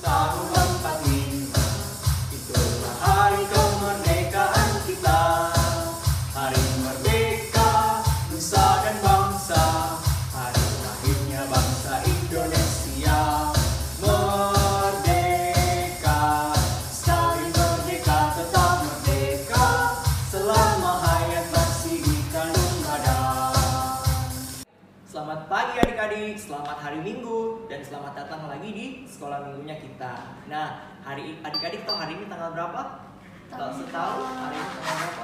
tahun 45. Itulah hari kemerdekaan kita, hari merdeka nusa dan bangsa, hari lahirnya bangsa Indonesia. Merdeka, sekali merdeka tetap merdeka, selama hayat masih di kandung badan. Selamat pagi adik-adik, selamat hari Minggu, dan selamat datang lagi di sekolah minggunya kita. Nah, adik-adik tahu hari ini tanggal berapa? Kalau setahu hari ini tanggal berapa?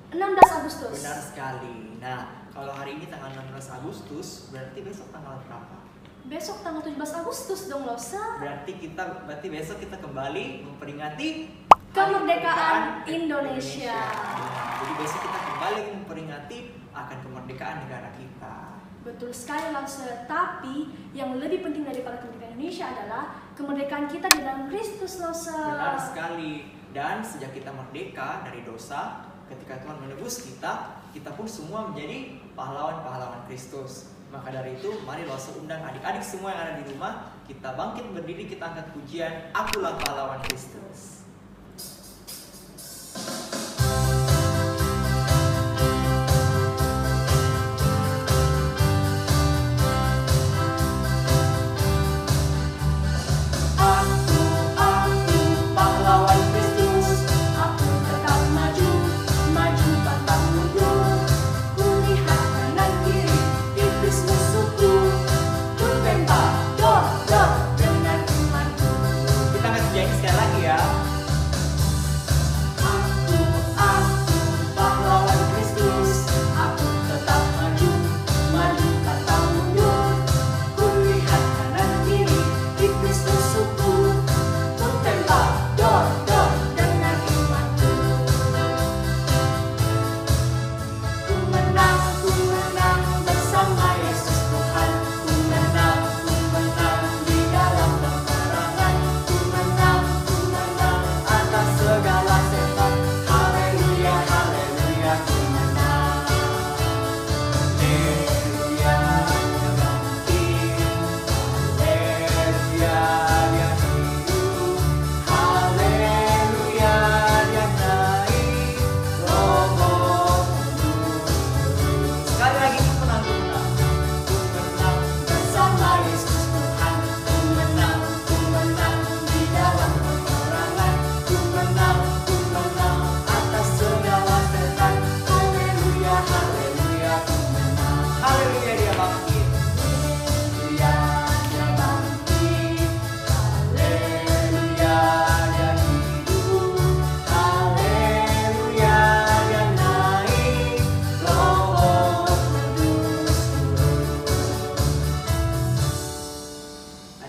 16 Agustus. Benar sekali. Nah, kalau hari ini tanggal 16 Agustus, berarti besok tanggal berapa? Besok tanggal 17 Agustus dong, Losa. Berarti besok kita kembali memperingati Kemerdekaan Indonesia. Nah, jadi besok kita kembali memperingati akan kemerdekaan negara kita. Betul sekali, Losa. Tapi yang lebih penting daripada kemerdekaan Indonesia adalah kemerdekaan kita di dalam Kristus, Losa. Benar sekali. Dan sejak kita merdeka dari dosa, ketika Tuhan menebus kita, kita pun semua menjadi pahlawan-pahlawan Kristus. Maka dari itu, mari Losa undang adik-adik semua yang ada di rumah, kita bangkit berdiri, kita angkat pujian, Akulah Pahlawan Kristus.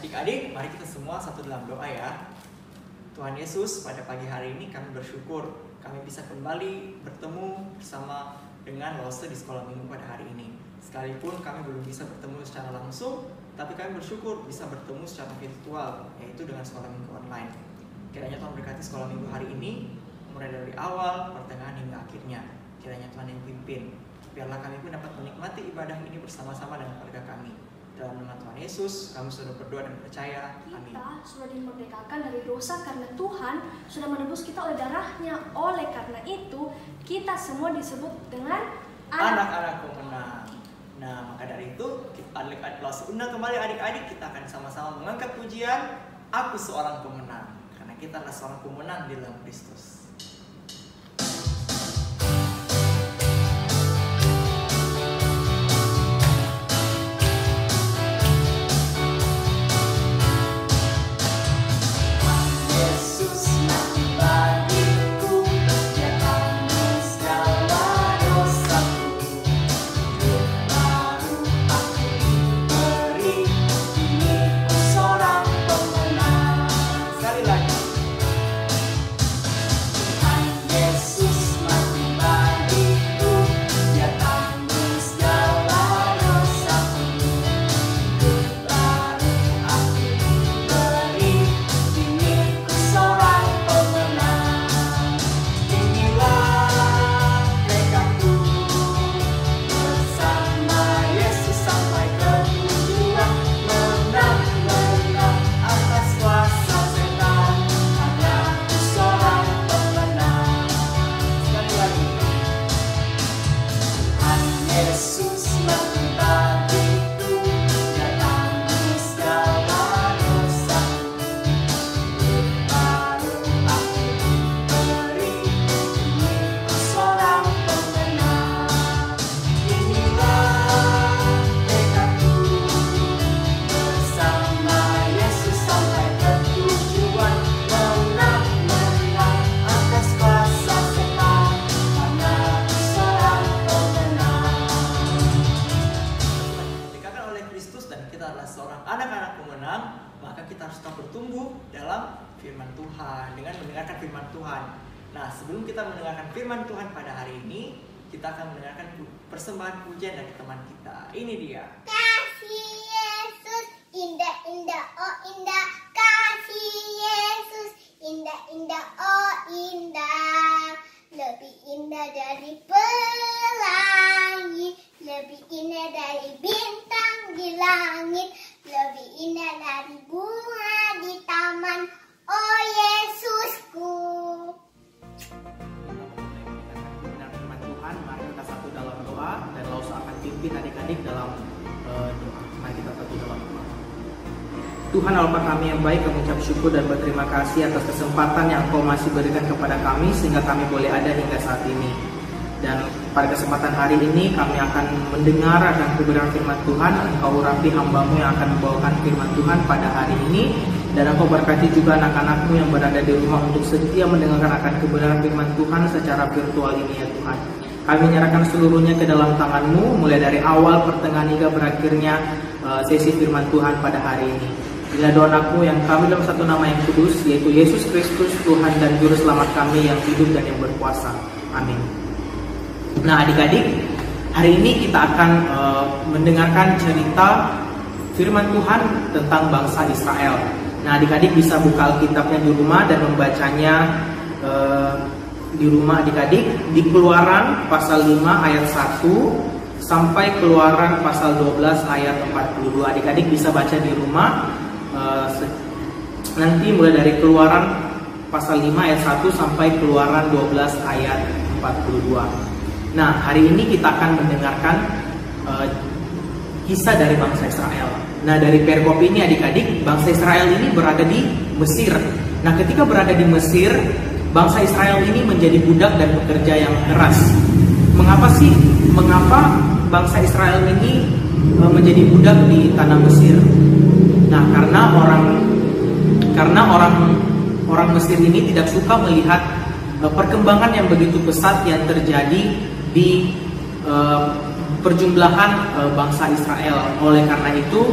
Adik-adik, mari kita semua satu dalam doa ya. Tuhan Yesus, pada pagi hari ini kami bersyukur kami bisa kembali bertemu bersama dengan Losa di sekolah minggu pada hari ini. Sekalipun kami belum bisa bertemu secara langsung, tapi kami bersyukur bisa bertemu secara virtual, yaitu dengan sekolah minggu online. Kiranya Tuhan berkati sekolah minggu hari ini, mulai dari awal, pertengahan hingga akhirnya. Kiranya Tuhan yang pimpin. Biarlah kami pun dapat menikmati ibadah ini bersama-sama dengan keluarga kami. Dalam nama Tuhan Yesus, kami sudah berdoa dan percaya. Amin. Kita sudah dimerdekakan dari dosa karena Tuhan sudah menebus kita oleh darahnya. Oleh karena itu, kita semua disebut dengan anak-anak pemenang. Nah, maka dari itu, adik-adik undang kembali adik-adik, kita akan sama-sama mengangkat pujian, Aku Seorang Pemenang. Karena kita adalah seorang pemenang di dalam Kristus. Tuhan Tuhan, dengan mendengarkan firman Tuhan. Nah, sebelum kita mendengarkan firman Tuhan pada hari ini, kita akan mendengarkan persembahan pujian dari teman kita. Ini dia. Kasih Yesus, indah, indah, oh indah. Kasih Yesus, indah, indah, oh indah. Lebih indah dari pelangi, lebih indah dari bintang di langit, lebih indah dari bunga di taman. Oh Yesusku. Firman Tuhan, mari kita satu dalam doa, dan Lausa akan pimpin adik-adik dalam doa. Mari kita satu dalam doa. Tuhan Allah kami yang baik, kami ucap syukur dan berterima kasih atas kesempatan yang Engkau masih berikan kepada kami sehingga kami boleh ada hingga saat ini. Dan pada kesempatan hari ini kami akan mendengar akan kebenaran firman Tuhan. Engkau urapi hamba-Mu yang akan membawakan firman Tuhan pada hari ini, dan Engkau berkati juga anak-anak-Mu yang berada di rumah untuk setia mendengarkan akan kebenaran firman Tuhan secara virtual ini ya Tuhan. Kami menyerahkan seluruhnya ke dalam tangan-Mu, mulai dari awal, pertengahan hingga berakhirnya sesi firman Tuhan pada hari ini. Bila doa-Mu yang kami dalam satu nama yang kudus, yaitu Yesus Kristus, Tuhan dan Juru Selamat kami yang hidup dan yang berkuasa. Amin. Nah adik-adik, hari ini kita akan mendengarkan cerita firman Tuhan tentang bangsa Israel. Nah adik-adik bisa buka Alkitabnya di rumah dan membacanya di rumah adik-adik di Keluaran pasal 5 ayat 1 sampai Keluaran pasal 12 ayat 42. Adik-adik bisa baca di rumah. Nanti mulai dari Keluaran pasal 5 ayat 1 sampai Keluaran 12 ayat 42. Nah, hari ini kita akan mendengarkan kisah dari bangsa Israel. Nah, dari perikop ini adik-adik, bangsa Israel ini berada di Mesir. Nah, ketika berada di Mesir, bangsa Israel ini menjadi budak dan pekerja yang keras. Mengapa bangsa Israel ini menjadi budak di tanah Mesir? Nah, karena orang Mesir ini tidak suka melihat perkembangan yang begitu pesat yang terjadi di perjumlahan bangsa Israel. Oleh karena itu,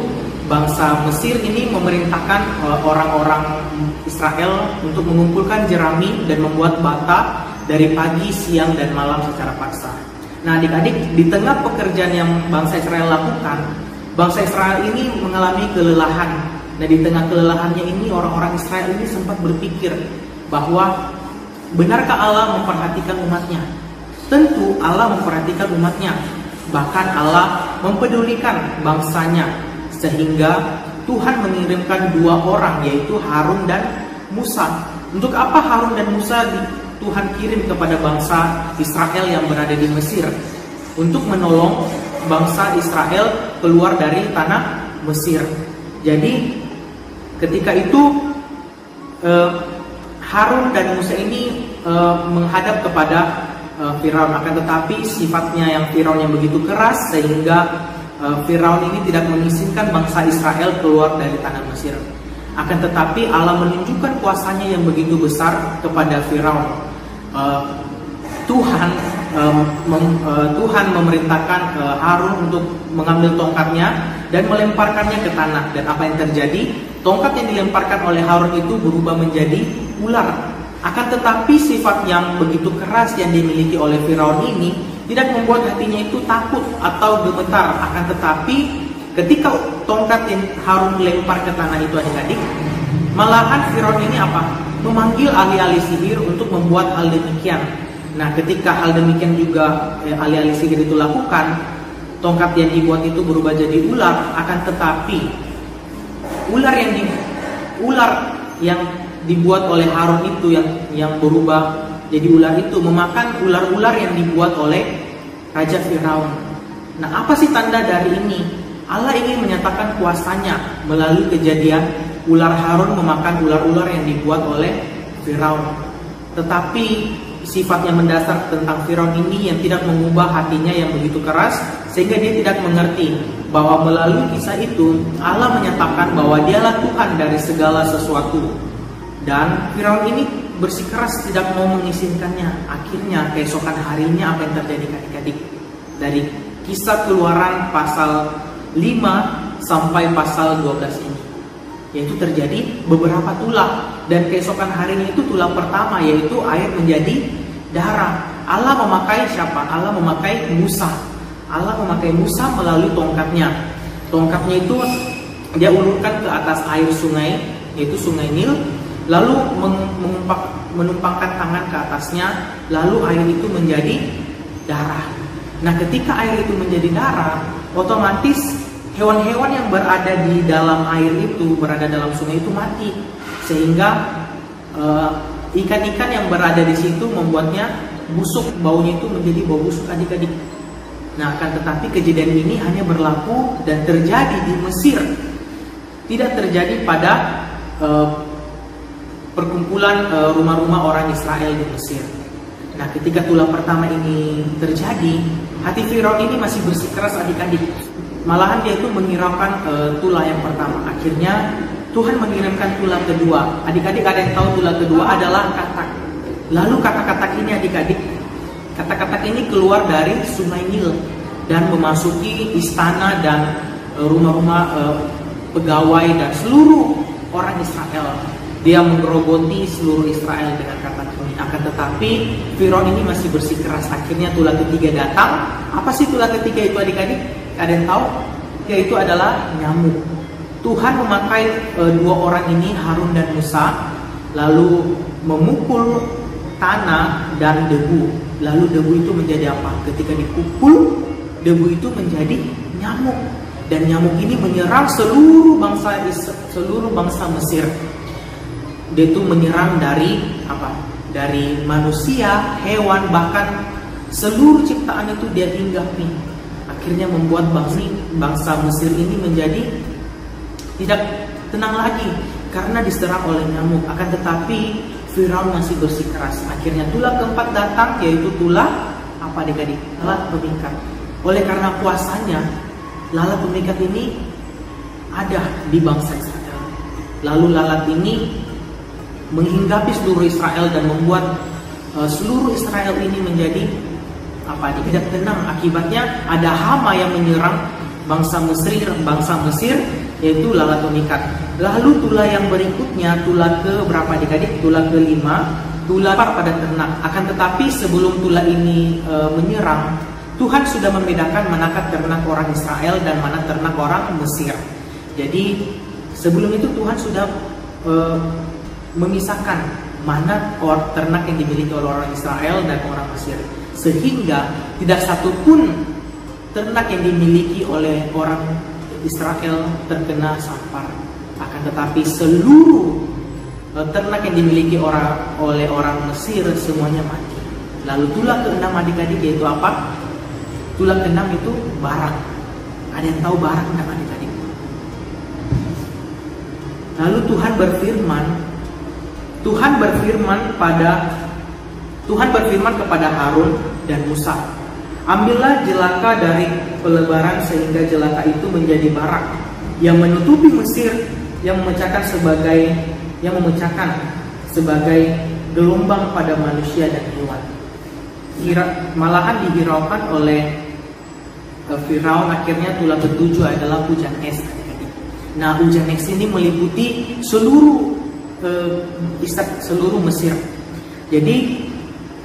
bangsa Mesir ini memerintahkan orang-orang Israel untuk mengumpulkan jerami dan membuat bata dari pagi, siang, dan malam secara paksa. Nah, adik-adik, di tengah pekerjaan yang bangsa Israel lakukan, bangsa Israel ini mengalami kelelahan. Nah, di tengah kelelahannya ini, orang-orang Israel ini sempat berpikir bahwa benarkah Allah memperhatikan umatnya? Tentu Allah memperhatikan umatnya. Bahkan Allah mempedulikan bangsanya, sehingga Tuhan mengirimkan dua orang, yaitu Harun dan Musa. Untuk apa Harun dan Musa Tuhan kirim kepada bangsa Israel yang berada di Mesir? Untuk menolong bangsa Israel keluar dari tanah Mesir. Jadi ketika itu Harun dan Musa ini menghadap kepada Firaun, akan tetapi sifatnya yang Firaun yang begitu keras sehingga Firaun ini tidak mengizinkan bangsa Israel keluar dari tanah Mesir. Akan tetapi Allah menunjukkan kuasanya yang begitu besar kepada Firaun. Tuhan memerintahkan Harun untuk mengambil tongkatnya dan melemparkannya ke tanah. Dan apa yang terjadi? Tongkat yang dilemparkan oleh Harun itu berubah menjadi ular. Akan tetapi sifat yang begitu keras yang dimiliki oleh Firaun ini tidak membuat hatinya itu takut atau gemetar. Akan tetapi ketika tongkat yang Harun lempar ke tanah itu adik-adik, malahan Firaun ini apa? Memanggil ahli-ahli sihir untuk membuat hal demikian. Nah, ketika hal demikian juga ahli-ahli sihir itu lakukan, tongkat yang dibuat itu berubah jadi ular. Akan tetapi ular yang dibuat oleh Harun itu yang berubah jadi ular itu memakan ular-ular yang dibuat oleh Raja Firaun. Nah, apa sih tanda dari ini? Allah ingin menyatakan kuasanya melalui kejadian ular Harun memakan ular-ular yang dibuat oleh Firaun. Tetapi sifat yang mendasar tentang Firaun ini yang tidak mengubah hatinya yang begitu keras, sehingga dia tidak mengerti bahwa melalui kisah itu Allah menyatakan bahwa dialah Tuhan dari segala sesuatu. Dan Firaun ini bersikeras tidak mau mengizinkannya. Akhirnya keesokan harinya apa yang terjadi adik-adik? Dari kisah Keluaran pasal 5 sampai pasal 12 ini, yaitu terjadi beberapa tulah dan keesokan harinya itu tulah pertama, yaitu air menjadi darah. Allah memakai siapa? Allah memakai Musa. Allah memakai Musa melalui tongkatnya. Tongkatnya itu dia ulurkan ke atas air sungai, yaitu sungai Nil, lalu menumpangkan tangan ke atasnya, lalu air itu menjadi darah. Nah, ketika air itu menjadi darah, otomatis hewan-hewan yang berada di dalam air itu, berada dalam sungai itu mati, sehingga ikan-ikan yang berada di situ membuatnya busuk, baunya itu menjadi bau busuk adik-adik. Nah, akan tetapi kejadian ini hanya berlaku dan terjadi di Mesir, tidak terjadi pada perkumpulan rumah-rumah orang Israel di Mesir. Nah, ketika tulah pertama ini terjadi, hati Firaun ini masih bersikeras adik-adik. Malahan dia itu menghiraukan tulah yang pertama. Akhirnya Tuhan mengirimkan tulah kedua. Adik-adik ada yang tahu tulah kedua adalah katak. Lalu katak-katak ini adik-adik, katak-katak ini keluar dari sungai Nil dan memasuki istana dan rumah-rumah pegawai dan seluruh orang Israel. Dia menggerogoti seluruh Israel dengan katak ini. Akan tetapi Firaun ini masih bersikeras. Akhirnya tulah ketiga datang. Apa sih tulah ketiga itu adik-adik? Ada yang tahu? Yaitu adalah nyamuk. Tuhan memakai dua orang ini, Harun dan Musa, lalu memukul tanah dan debu. Lalu debu itu menjadi apa? Ketika dipukul, debu itu menjadi nyamuk. Dan nyamuk ini menyerang seluruh bangsa Mesir. Dia itu menyerang dari apa? Dari manusia, hewan, bahkan seluruh ciptaan itu dia hinggapi. Akhirnya membuat bangsa Mesir ini menjadi tidak tenang lagi karena diserang oleh nyamuk. Akan tetapi Firaun masih bersikeras. Akhirnya tulah keempat datang, yaitu tulah apa adik-adik? Lalat pemikat. Oleh karena kuasanya, lalat pemikat ini ada di bangsa Israel. Lalu lalat ini menghinggapi seluruh Israel dan membuat seluruh Israel ini menjadi apa? Tidak tenang. Akibatnya ada hama yang menyerang bangsa Mesir, yaitu lalat pemikat. Lalu tulah yang berikutnya, tulah ke berapa adik-adik? Tulah ke-5, tulah pada ternak. Akan tetapi sebelum tulah ini menyerang, Tuhan sudah membedakan manakah ternak orang Israel dan mana ternak orang Mesir. Jadi sebelum itu Tuhan sudah memisahkan mana ternak yang dimiliki oleh orang Israel dan orang Mesir, sehingga tidak satu pun ternak yang dimiliki oleh orang Israel terkena sampar. Akan tetapi seluruh ternak yang dimiliki oleh orang Mesir semuanya mati. Lalu tulah ke-6 adik-adik yaitu apa? Tulah ke-6 itu Barak. Ada yang tahu Barak enggak adik-adik? Lalu Tuhan berfirman kepada Harun dan Musa, ambillah jelaka dari pelebaran sehingga jelaka itu menjadi Barak yang menutupi Mesir, yang memecahkan sebagai gelombang pada manusia dan hewan. Malahan dihiraukan oleh Firaun. Akhirnya tulah ke-7 adalah hujan es. Nah, hujan es ini meliputi seluruh Mesir. Jadi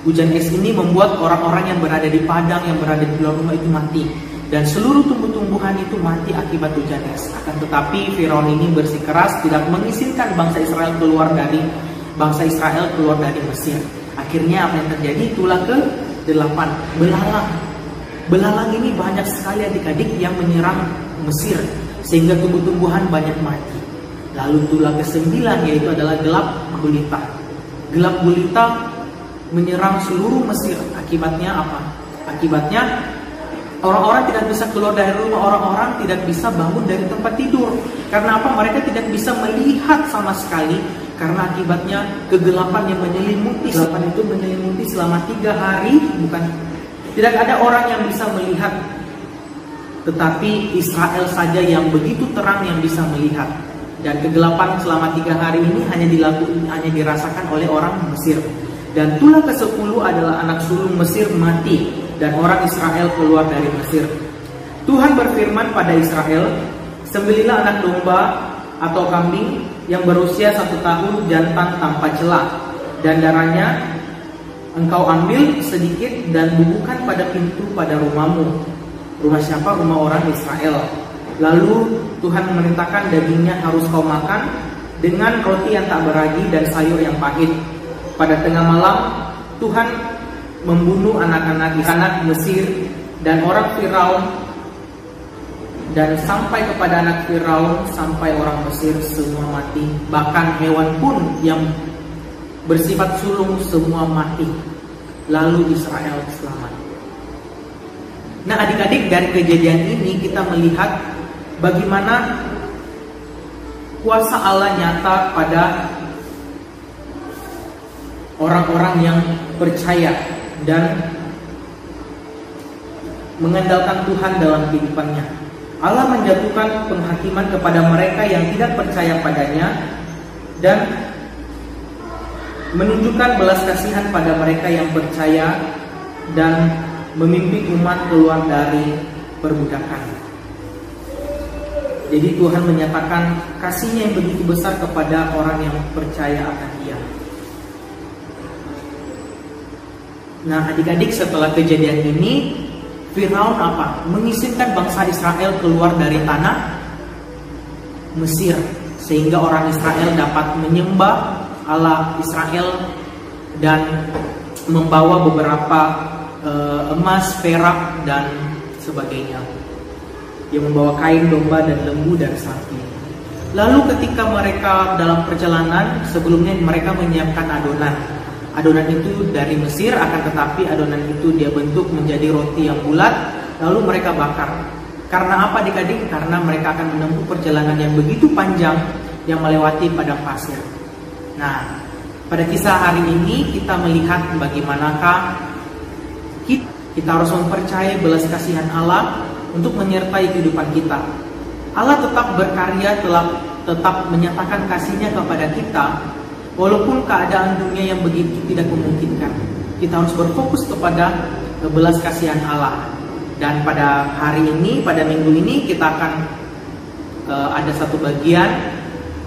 hujan es ini membuat orang-orang yang berada di padang, yang berada di luar rumah itu mati, dan seluruh tumbuh-tumbuhan itu mati akibat hujan es. Akan tetapi Firaun ini bersikeras tidak mengizinkan bangsa Israel keluar dari Mesir. Akhirnya apa yang terjadi? Tulah ke-8, belalang. Belalang ini banyak sekali adik-adik yang menyerang Mesir sehingga tumbuh-tumbuhan banyak mati. Lalu tulah ke-9 yaitu adalah gelap gulita. Gelap gulita menyerang seluruh Mesir. Akibatnya apa? Akibatnya orang-orang tidak bisa keluar dari rumah, orang-orang tidak bisa bangun dari tempat tidur. Karena apa? Mereka tidak bisa melihat sama sekali. Karena akibatnya kegelapan yang menyelimuti. Kegelapan itu menyelimuti selama 3 hari. Tidak ada orang yang bisa melihat. Tetapi Israel saja yang begitu terang yang bisa melihat. Dan kegelapan selama 3 hari ini hanya dirasakan oleh orang Mesir. Dan tulah ke-10 adalah anak sulung Mesir mati dan orang Israel keluar dari Mesir. Tuhan berfirman pada Israel, sembelilah anak domba atau kambing yang berusia 1 tahun jantan tanpa celah, dan darahnya engkau ambil sedikit dan bubuhkan pada pintu pada rumahmu. Rumah siapa? Rumah orang Israel. Lalu Tuhan memerintahkan dagingnya harus kau makan dengan roti yang tak beragi dan sayur yang pahit. Pada tengah malam Tuhan membunuh anak-anak Mesir dan orang Firaun, dan sampai kepada anak Firaun sampai orang Mesir semua mati. Bahkan hewan pun yang bersifat sulung semua mati. Lalu Israel selamat. Nah adik-adik, dari kejadian ini kita melihat bagaimana kuasa Allah nyata pada orang-orang yang percaya dan mengandalkan Tuhan dalam kehidupannya. Allah menjatuhkan penghakiman kepada mereka yang tidak percaya padanya dan menunjukkan belas kasihan pada mereka yang percaya dan memimpin umat keluar dari perbudakan. Jadi Tuhan menyatakan kasih-Nya yang begitu besar kepada orang yang percaya akan Dia. Nah adik-adik, setelah kejadian ini Firaun apa? Mengizinkan bangsa Israel keluar dari tanah Mesir, sehingga orang Israel dapat menyembah Allah Israel dan membawa beberapa emas, perak dan sebagainya, yang membawa kain domba dan lembu dan sapi. Lalu ketika mereka dalam perjalanan, sebelumnya mereka menyiapkan adonan. Adonan itu dari Mesir, akan tetapi adonan itu dia bentuk menjadi roti yang bulat, lalu mereka bakar. Karena apa adik-adik? Karena mereka akan menempuh perjalanan yang begitu panjang yang melewati padang pasir. Nah, pada kisah hari ini kita melihat bagaimanakah kita harus mempercayai belas kasihan Allah untuk menyertai kehidupan kita. Allah tetap berkarya, tetap menyatakan kasih-Nya kepada kita, walaupun keadaan dunia yang begitu tidak memungkinkan. Kita harus berfokus kepada belas kasihan Allah. Dan pada hari ini, pada minggu ini kita akan ada satu bagian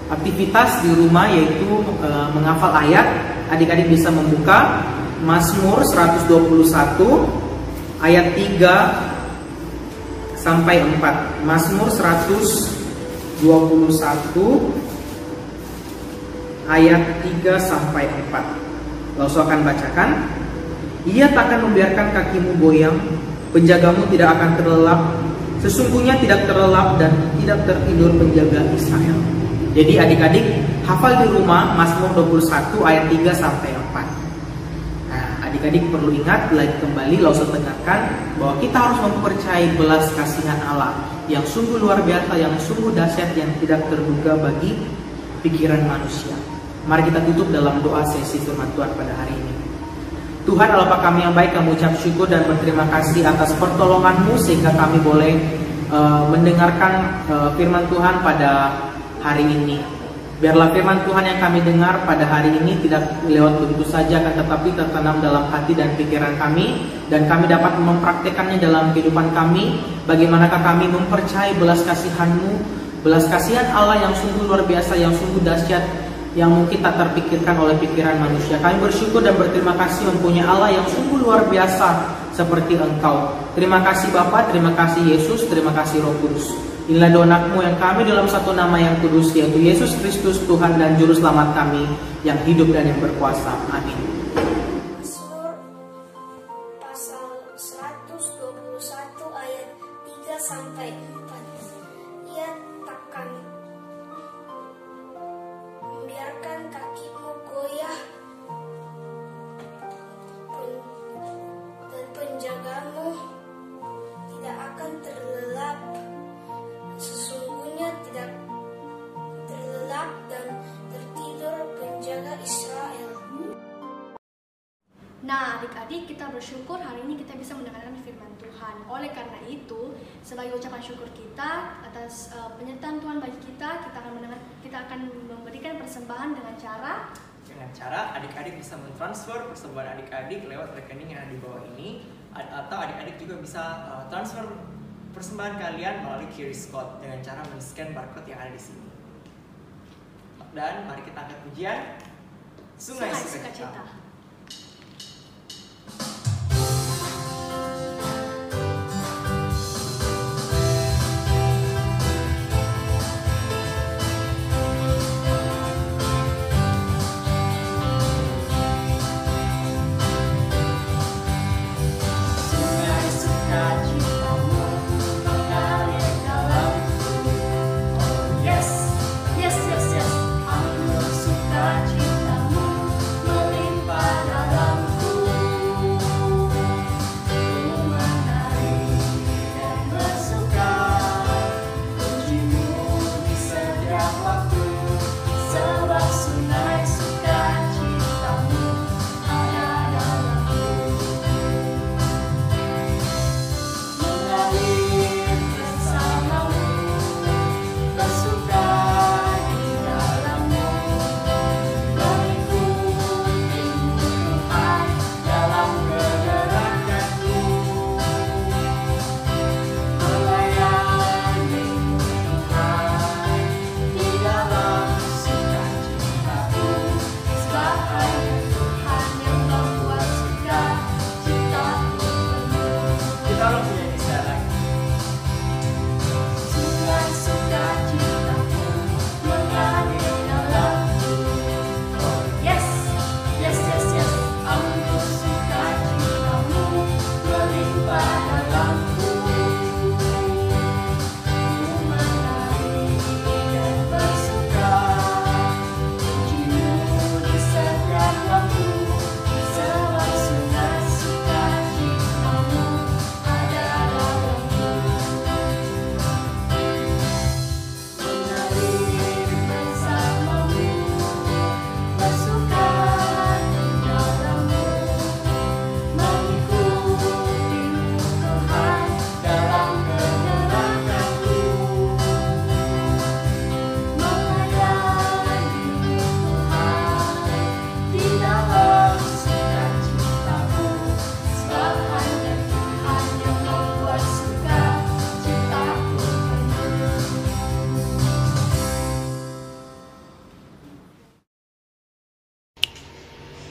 aktivitas di rumah, yaitu menghafal ayat. Adik-adik bisa membuka Mazmur 121 ayat 3 sampai 4. Mazmur 121 ayat 3 sampai 4. Langsung akan bacakan. Ia takkan membiarkan kakimu goyang, penjagamu tidak akan terlelap. Sesungguhnya tidak terlelap dan tidak tertidur penjaga Israel. Jadi adik-adik hafal di rumah Mazmur 21 ayat 3 sampai 4. Nah, adik-adik perlu ingat lagi kembali, langsung tekankan bahwa kita harus mempercayai belas kasihan Allah yang sungguh luar biasa, yang sungguh dahsyat, yang tidak terduga bagi pikiran manusia. Mari kita tutup dalam doa sesi firman Tuhan pada hari ini. Tuhan Allah Bapa kami yang baik, kami ucap syukur dan berterima kasih atas pertolongan-Mu sehingga kami boleh mendengarkan firman Tuhan pada hari ini. Biarlah firman Tuhan yang kami dengar pada hari ini tidak lewat begitu saja, akan tetapi tertanam dalam hati dan pikiran kami, dan kami dapat mempraktekannya dalam kehidupan kami. Bagaimanakah kami mempercayai belas kasihan-Mu, belas kasihan Allah yang sungguh luar biasa, yang sungguh dahsyat, yang mungkin tak terpikirkan oleh pikiran manusia. Kami bersyukur dan berterima kasih mempunyai Allah yang sungguh luar biasa seperti Engkau. Terima kasih Bapa, terima kasih Yesus, terima kasih Roh Kudus. Inilah doa-Mu yang kami dalam satu nama yang kudus, yaitu Yesus Kristus, Tuhan dan Juru Selamat kami, yang hidup dan yang berkuasa. Amin. Mazmur pasal 121 ayat 3 sampai 4. Ia takkan membiarkan kakimu goyah dan penjagamu tidak akan terlelap. Sesungguhnya tidak terlelap dan tertidur penjaga Israel. Nah, adik-adik, kita bersyukur hari ini kita bisa mendengarkan firman Tuhan. Oleh karena itu, sebagai ucapan syukur kita atas penyertaan Tuhan bagi kita, kita akan memberikan persembahan dengan cara adik-adik bisa mentransfer persembahan adik-adik lewat rekening yang ada di bawah ini, atau adik-adik juga bisa transfer persembahan kalian melalui QRIS code dengan cara men-scan barcode yang ada di sini. Dan mari kita angkat pujian Sungai Sukacita.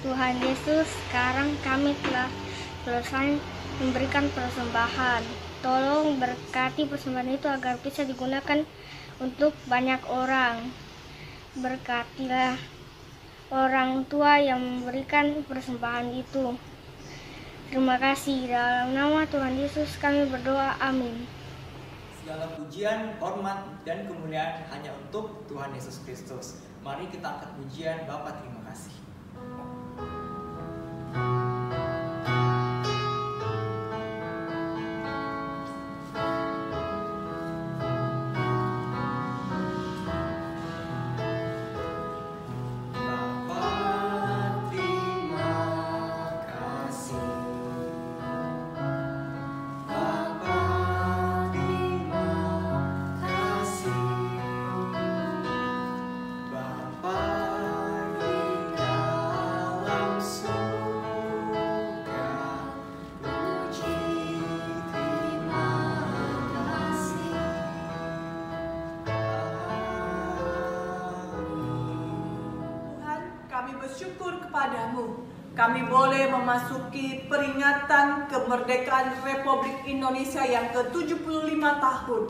Tuhan Yesus, sekarang kami telah selesai memberikan persembahan. Tolong berkati persembahan itu agar bisa digunakan untuk banyak orang. Berkatilah orang tua yang memberikan persembahan itu. Terima kasih. Dalam nama Tuhan Yesus kami berdoa. Amin. Segala pujian, hormat, dan kemuliaan hanya untuk Tuhan Yesus Kristus. Mari kita angkat pujian Bapa terima kasih. Bersyukur kepadamu, kami boleh memasuki peringatan kemerdekaan Republik Indonesia yang ke-75 tahun.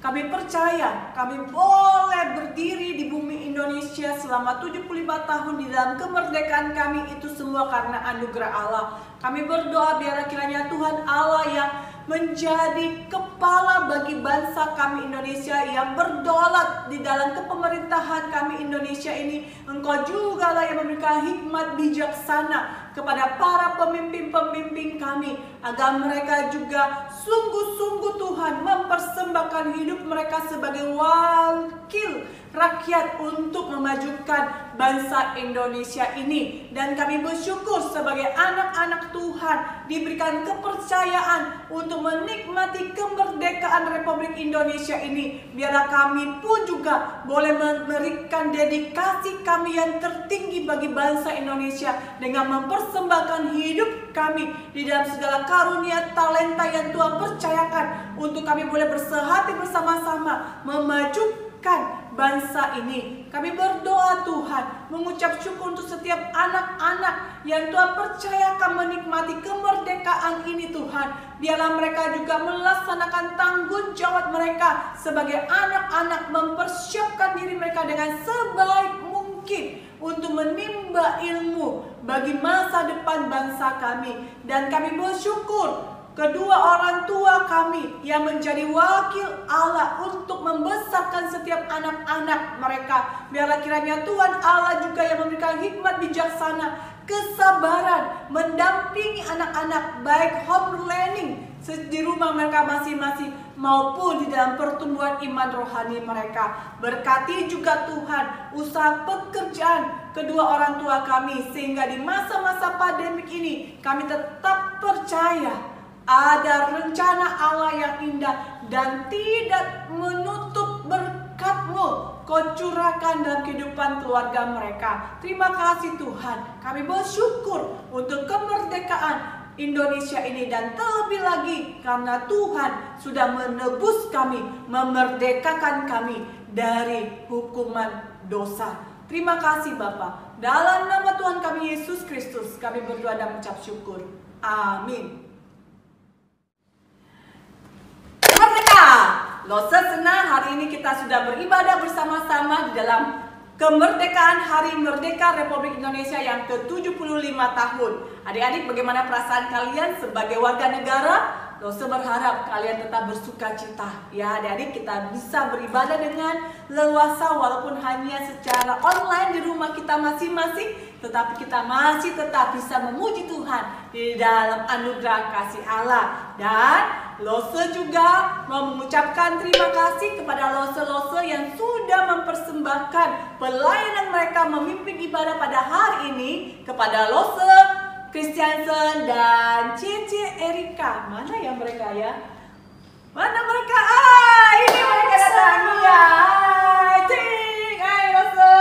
Kami percaya kami boleh berdiri di bumi Indonesia selama 75 tahun di dalam kemerdekaan kami itu semua karena anugerah Allah. Kami berdoa biarlah kiranya Tuhan Allah yang menjadi kepala bagi bangsa kami Indonesia yang berdaulat di dalam kepemerintahan kami Indonesia ini. Engkau juga lah yang memberikan hikmat bijaksana kepada para pemimpin-pemimpin kami agar mereka juga sungguh-sungguh Tuhan mempersembahkan hidup mereka sebagai wakil rakyat untuk memajukan bangsa Indonesia ini. Dan kami bersyukur sebagai anak-anak Tuhan diberikan kepercayaan untuk menikmati kemerdekaan Republik Indonesia ini. Biarlah kami pun juga boleh memberikan dedikasi kami yang tertinggi bagi bangsa Indonesia dengan mempersembahkan hidup kami di dalam segala karunia talenta yang Tuhan percayakan untuk kami boleh bersehati bersama-sama memajukan bangsa ini. Kami berdoa Tuhan, mengucap syukur untuk setiap anak-anak yang Tuhan percayakan menikmati kemerdekaan ini Tuhan. Biarlah mereka juga melaksanakan tanggung jawab mereka sebagai anak-anak, mempersiapkan diri mereka dengan sebaik mungkin untuk menimba ilmu bagi masa depan bangsa kami. Dan kami bersyukur kedua orang tua kami yang menjadi wakil Allah untuk membesarkan setiap anak-anak mereka. Biarlah kiranya Tuhan Allah juga yang memberikan hikmat bijaksana, kesabaran, mendampingi anak-anak baik home learning di rumah mereka masing-masing maupun di dalam pertumbuhan iman rohani mereka. Berkati juga Tuhan usaha pekerjaan kedua orang tua kami, sehingga di masa-masa pandemik ini kami tetap percaya ada rencana Allah yang indah dan tidak menutup berkat-Mu Kau curahkan dalam kehidupan keluarga mereka. Terima kasih Tuhan, kami bersyukur untuk kemerdekaan Indonesia ini, dan terlebih lagi karena Tuhan sudah menebus kami, memerdekakan kami dari hukuman dosa. Terima kasih Bapa. Dalam nama Tuhan kami Yesus Kristus kami berdoa dan mengucap syukur. Amin. Merdeka! Lose senang hari ini kita sudah beribadah bersama-sama di dalam kemerdekaan Hari Merdeka Republik Indonesia yang ke-75 tahun. Adik-adik, bagaimana perasaan kalian sebagai warga negara? Lose berharap kalian tetap bersuka cita. Ya adik-adik, kita bisa beribadah dengan leluasa walaupun hanya secara online di rumah kita masing-masing, tetapi kita masih tetap bisa memuji Tuhan di dalam anugerah kasih Allah. Dan Lose juga mau mengucapkan terima kasih kepada Lose-Lose yang sudah mempersembahkan pelayanan mereka memimpin ibadah pada hari ini kepada Lose Christiansen dan Cici Erika. Mana ya mereka ya? Mana mereka? Ini mereka datang ya. Ting, Lose,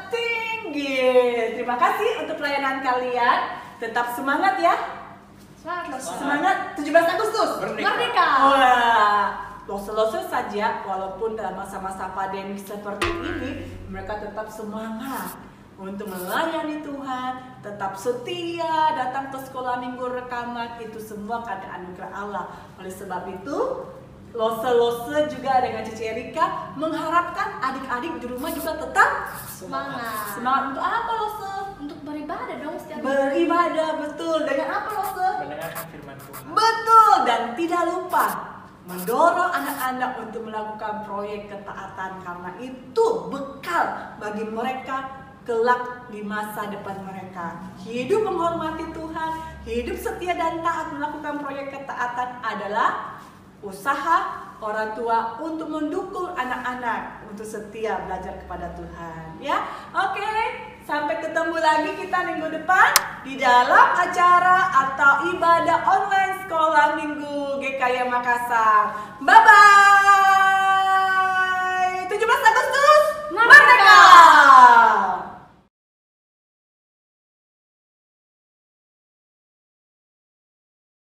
tinggi. Terima kasih untuk pelayanan kalian. Tetap semangat ya. Semangat 17 Agustus Merdeka. Wah, Lose-Lose saja walaupun dalam masa-masa pandemi seperti ini mereka tetap semangat untuk melayani Tuhan, tetap setia datang ke sekolah minggu rekaman. Itu semua karena anugerah Allah. Oleh sebab itu Lose-Lose juga dengan Cici Erika mengharapkan adik-adik di rumah juga tetap semangat. Semangat untuk apa Lose? Untuk beribadah dong setiap Beribadah, betul. Dengan apa Lose? Mendengarkan firman Tuhan. Betul, dan tidak lupa mendorong anak-anak untuk melakukan proyek ketaatan, karena itu bekal bagi mereka kelak di masa depan mereka. Hidup menghormati Tuhan, hidup setia dan taat melakukan proyek ketaatan adalah usaha orang tua untuk mendukung anak-anak untuk setia belajar kepada Tuhan. Ya, oke. Sampai ketemu lagi kita minggu depan di dalam acara atau ibadah online sekolah minggu GKY Makassar. Bye bye. 17 Agustus.